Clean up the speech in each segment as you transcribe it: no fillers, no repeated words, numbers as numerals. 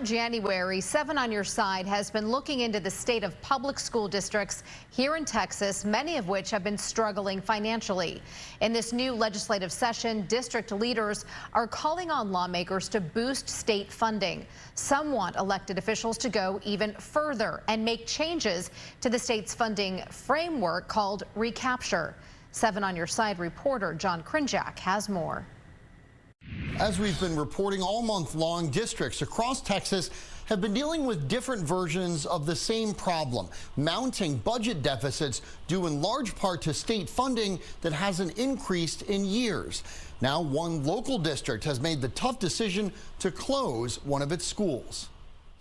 Throughout January, 7 on Your Side has been looking into the state of public school districts here in Texas, many of which have been struggling financially. In this new legislative session, district leaders are calling on lawmakers to boost state funding. Some want elected officials to go even further and make changes to the state's funding framework called recapture. 7 on Your Side reporter John Krinjak has more. As we've been reporting all month long, districts across Texas have been dealing with different versions of the same problem, mounting budget deficits due in large part to state funding that hasn't increased in years. Now, one local district has made the tough decision to close one of its schools.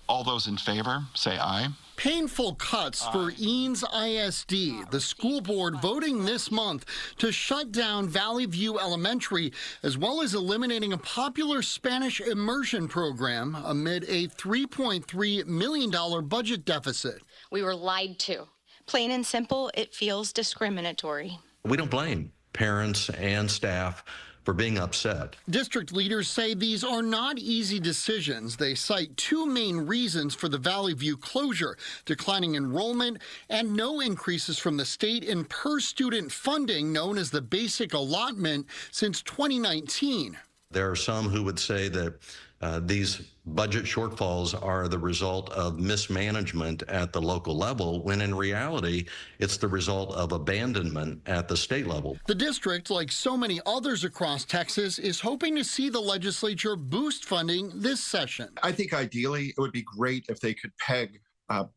All those in favor, say aye. Painful cuts for Eanes ISD, the school board voting this month to shut down Valley View Elementary, as well as eliminating a popular Spanish immersion program amid a $3.3 million budget deficit. We were lied to. Plain and simple, it feels discriminatory. We don't blame parents and staff for being upset. District leaders say these are not easy decisions. They cite two main reasons for the Valley View closure: declining enrollment and no increases from the state in per-student funding known as the basic allotment since 2019. There are some who would say that these budget shortfalls are the result of mismanagement at the local level, when in reality, it's the result of abandonment at the state level. The district, like so many others across Texas, is hoping to see the legislature boost funding this session. I think ideally it would be great if they could peg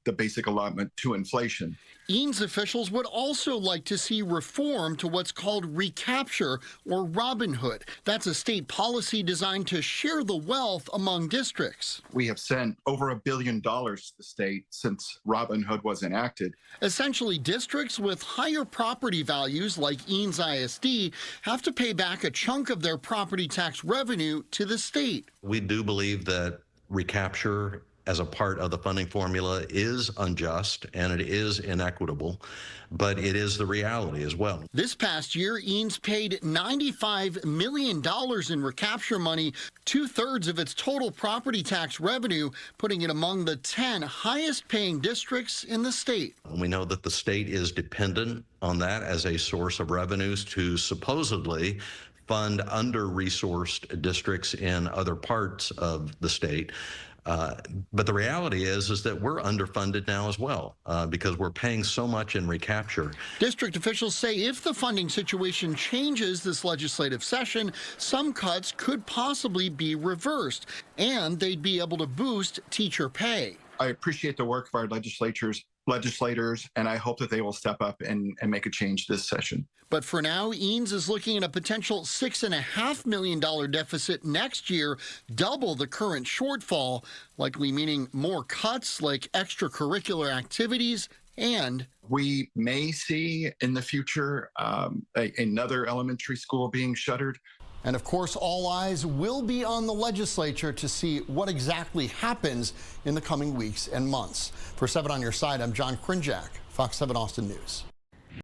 the basic allotment to inflation. Eanes officials would also like to see reform to what's called recapture, or Robin Hood. That's a state policy designed to share the wealth among districts. We have sent over $1 billion to the state since Robin Hood was enacted. Essentially, districts with higher property values, like Eanes ISD, have to pay back a chunk of their property tax revenue to the state. We do believe that recapture as a part of the funding formula is unjust and it is inequitable, but it is the reality as well. This past year, Eanes paid $95 million in recapture money, 2/3 of its total property tax revenue, putting it among the 10 highest paying districts in the state. We know that the state is dependent on that as a source of revenues to supposedly fund under-resourced districts in other parts of the state. But the reality is that we're underfunded now as well because we're paying so much in recapture. District officials say if the funding situation changes this legislative session, some cuts could possibly be reversed, and they'd be able to boost teacher pay. I appreciate the work of our legislators, and I hope that they will step up and make a change this session. But for now, Eanes is looking at a potential $6.5 million deficit next year, double the current shortfall, likely meaning more cuts like extracurricular activities, and we may see in the future another elementary school being shuttered. And of course, all eyes will be on the legislature to see what exactly happens in the coming weeks and months. For 7 on Your Side, I'm John Krinjak, Fox 7 Austin News.